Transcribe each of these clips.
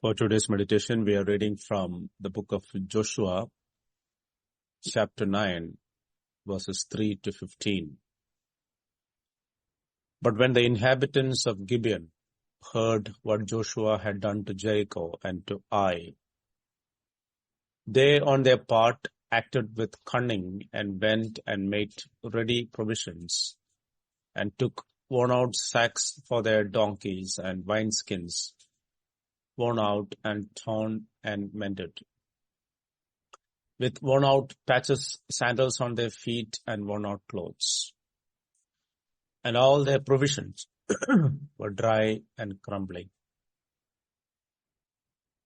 For today's meditation, we are reading from the book of Joshua, chapter 9, verses 3 to 15. But when the inhabitants of Gibeon heard what Joshua had done to Jericho and to Ai, they on their part acted with cunning and went and made ready provisions and took worn-out sacks for their donkeys and wineskins, worn out and torn and mended, with worn-out patches, sandals on their feet, and worn-out clothes. And all their provisions were dry and crumbling.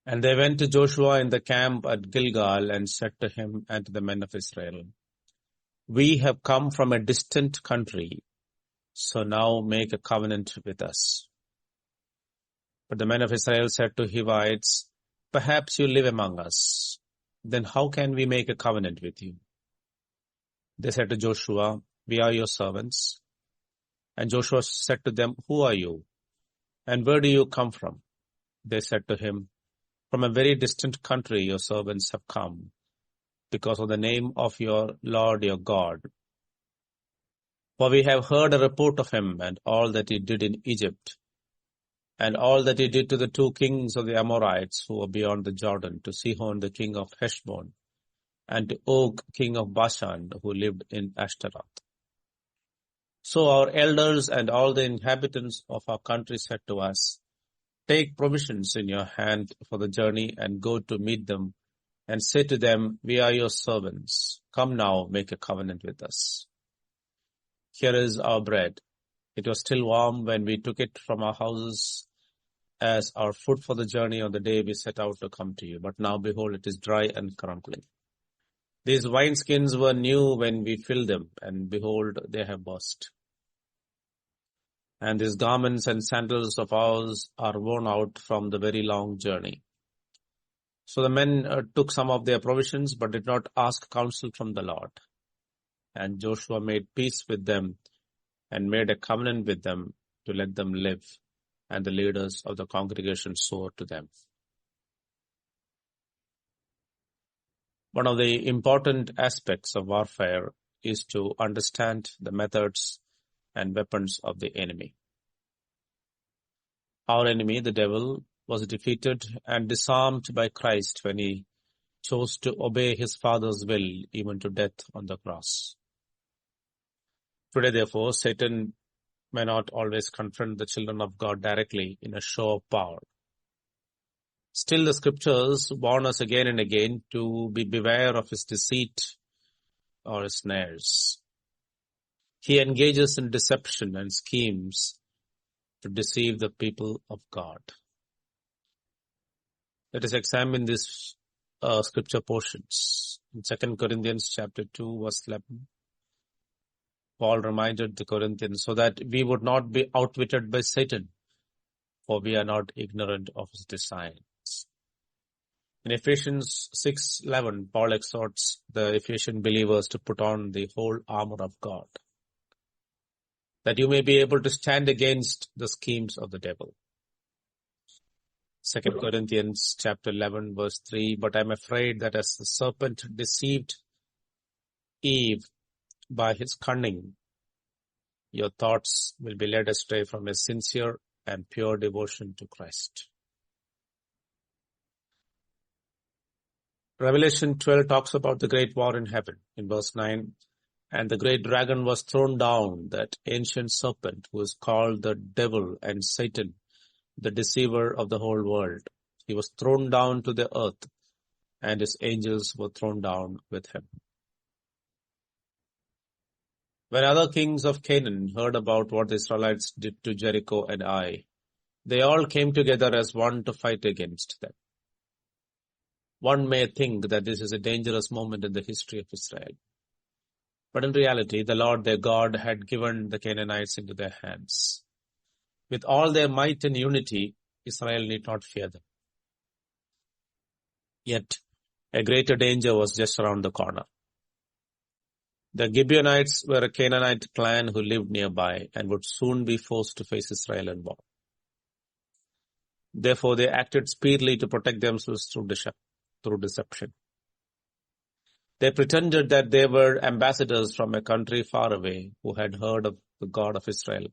And they went to Joshua in the camp at Gilgal and said to him and to the men of Israel, "We have come from a distant country, so now make a covenant with us." But the men of Israel said to Hivites, "Perhaps you live among us. Then how can we make a covenant with you?" They said to Joshua, "We are your servants." And Joshua said to them, "Who are you? And where do you come from?" They said to him, "From a very distant country your servants have come, because of the name of your Lord your God. For we have heard a report of him and all that he did in Egypt, and all that he did to the two kings of the Amorites who were beyond the Jordan, to Sihon the king of Heshbon, and to Og king of Bashan, who lived in Ashtaroth. So our elders and all the inhabitants of our country said to us, 'Take provisions in your hand for the journey and go to meet them, and say to them, "We are your servants. Come now, make a covenant with us. Here is our bread. It was still warm when we took it from our houses as our food for the journey on the day we set out to come to you. But now, behold, it is dry and crumbling. These wineskins were new when we filled them, and behold, they have burst. And these garments and sandals of ours are worn out from the very long journey." So the men took some of their provisions, but did not ask counsel from the Lord. And Joshua made peace with them and made a covenant with them to let them live. And the leaders of the congregation swore to them. One of the important aspects of warfare is to understand the methods and weapons of the enemy. Our enemy, the devil, was defeated and disarmed by Christ when he chose to obey his Father's will, even to death on the cross. Today, therefore, Satan may not always confront the children of God directly in a show of power. Still, the scriptures warn us again and again to beware of his deceit or his snares. He engages in deception and schemes to deceive the people of God. Let us examine these scripture portions. In 2 Corinthians chapter 2, verse 11, Paul reminded the Corinthians so that we would not be outwitted by Satan, for we are not ignorant of his designs. In Ephesians 6:11, Paul exhorts the Ephesian believers to put on the whole armor of God, that you may be able to stand against the schemes of the devil. 2 Corinthians chapter 11, verse 3, "But I am afraid that as the serpent deceived Eve by his cunning, your thoughts will be led astray from a sincere and pure devotion to Christ." Revelation 12 talks about the great war in heaven. In verse 9, "And the great dragon was thrown down, that ancient serpent who is called the devil and Satan, the deceiver of the whole world. He was thrown down to the earth, and his angels were thrown down with him." When other kings of Canaan heard about what the Israelites did to Jericho and Ai, they all came together as one to fight against them. One may think that this is a dangerous moment in the history of Israel. But in reality, the Lord their God had given the Canaanites into their hands. With all their might and unity, Israel need not fear them. Yet, a greater danger was just around the corner. The Gibeonites were a Canaanite clan who lived nearby and would soon be forced to face Israel in war. Therefore, they acted speedily to protect themselves through deception. They pretended that they were ambassadors from a country far away who had heard of the God of Israel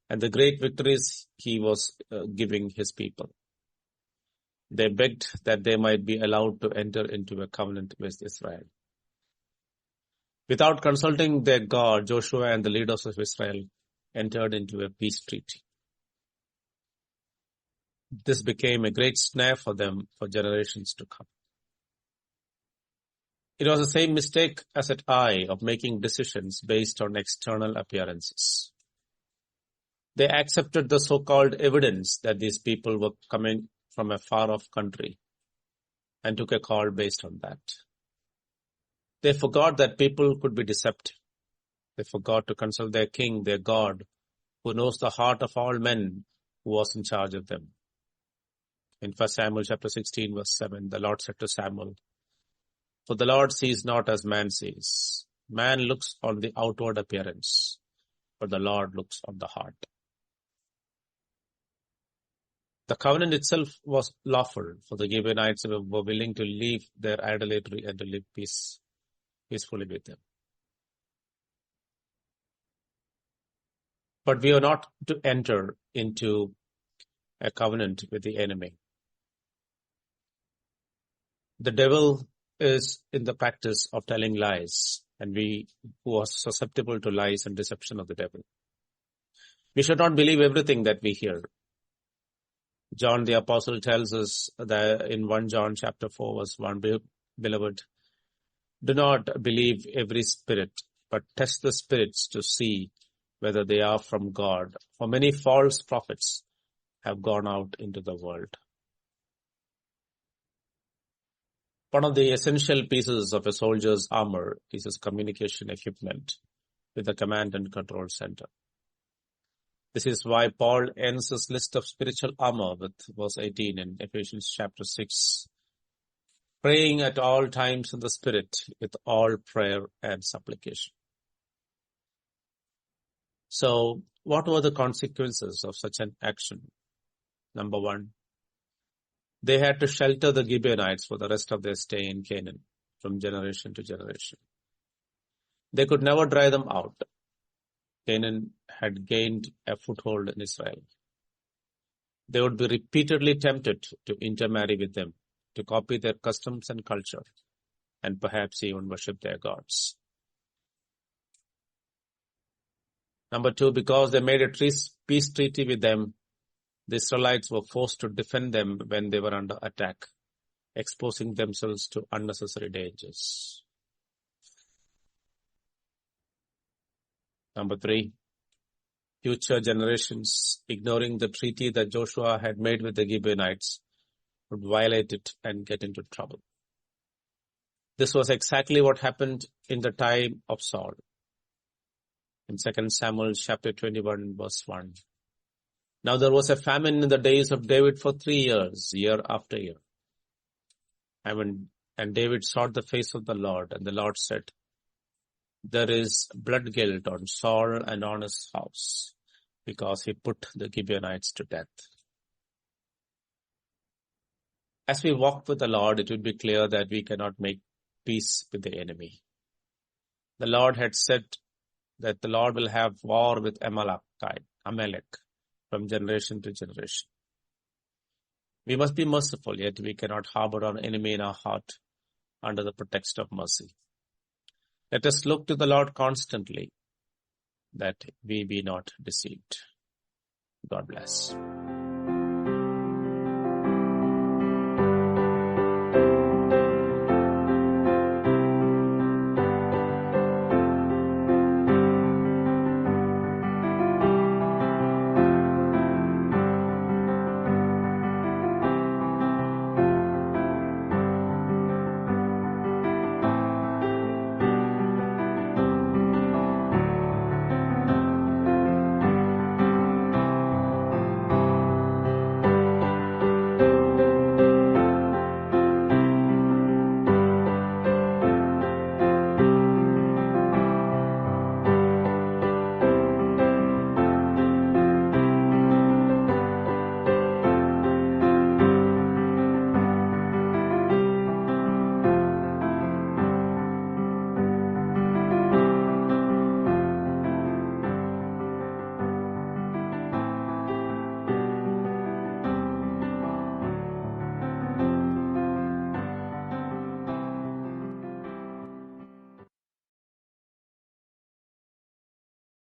and the great victories he was giving his people. They begged that they might be allowed to enter into a covenant with Israel. Without consulting their God, Joshua and the leaders of Israel entered into a peace treaty. This became a great snare for them for generations to come. It was the same mistake as at Ai of making decisions based on external appearances. They accepted the so-called evidence that these people were coming from a far-off country and took a call based on that. They forgot that people could be deceptive. They forgot to consult their king, their God, who knows the heart of all men, who was in charge of them. In 1 Samuel chapter 16, verse 7, the Lord said to Samuel, "For the Lord sees not as man sees. Man looks on the outward appearance, but the Lord looks on the heart." The covenant itself was lawful, for the Gibeonites were willing to leave their idolatry and to live peacefully with them. But we are not to enter into a covenant with the enemy. The devil is in the practice of telling lies, and we who are susceptible to lies and deception of the devil. We should not believe everything that we hear. John the Apostle tells us that in 1 John chapter 4 verse 1, "Beloved, do not believe every spirit, but test the spirits to see whether they are from God. For many false prophets have gone out into the world." One of the essential pieces of a soldier's armor is his communication equipment with the command and control center. This is why Paul ends his list of spiritual armor with verse 18 in Ephesians chapter 6, praying at all times in the Spirit with all prayer and supplication. So, what were the consequences of such an action? Number one, they had to shelter the Gibeonites for the rest of their stay in Canaan from generation to generation. They could never drive them out. Canaan had gained a foothold in Israel. They would be repeatedly tempted to intermarry with them, to copy their customs and culture, and perhaps even worship their gods. Number two, because they made a peace treaty with them, the Israelites were forced to defend them when they were under attack, exposing themselves to unnecessary dangers. Number three, future generations, ignoring the treaty that Joshua had made with the Gibeonites, would violate it and get into trouble. This was exactly what happened in the time of Saul. In 2 Samuel chapter 21 verse 1. Now there was a famine in the days of David for 3 years, year after year. And David sought the face of the Lord, and the Lord said, "There is blood guilt on Saul and on his house, because he put the Gibeonites to death." As we walk with the Lord, it will be clear that we cannot make peace with the enemy. The Lord had said that the Lord will have war with Amalek from generation to generation. We must be merciful, yet we cannot harbor an enemy in our heart under the pretext of mercy. Let us look to the Lord constantly, that we be not deceived. God bless.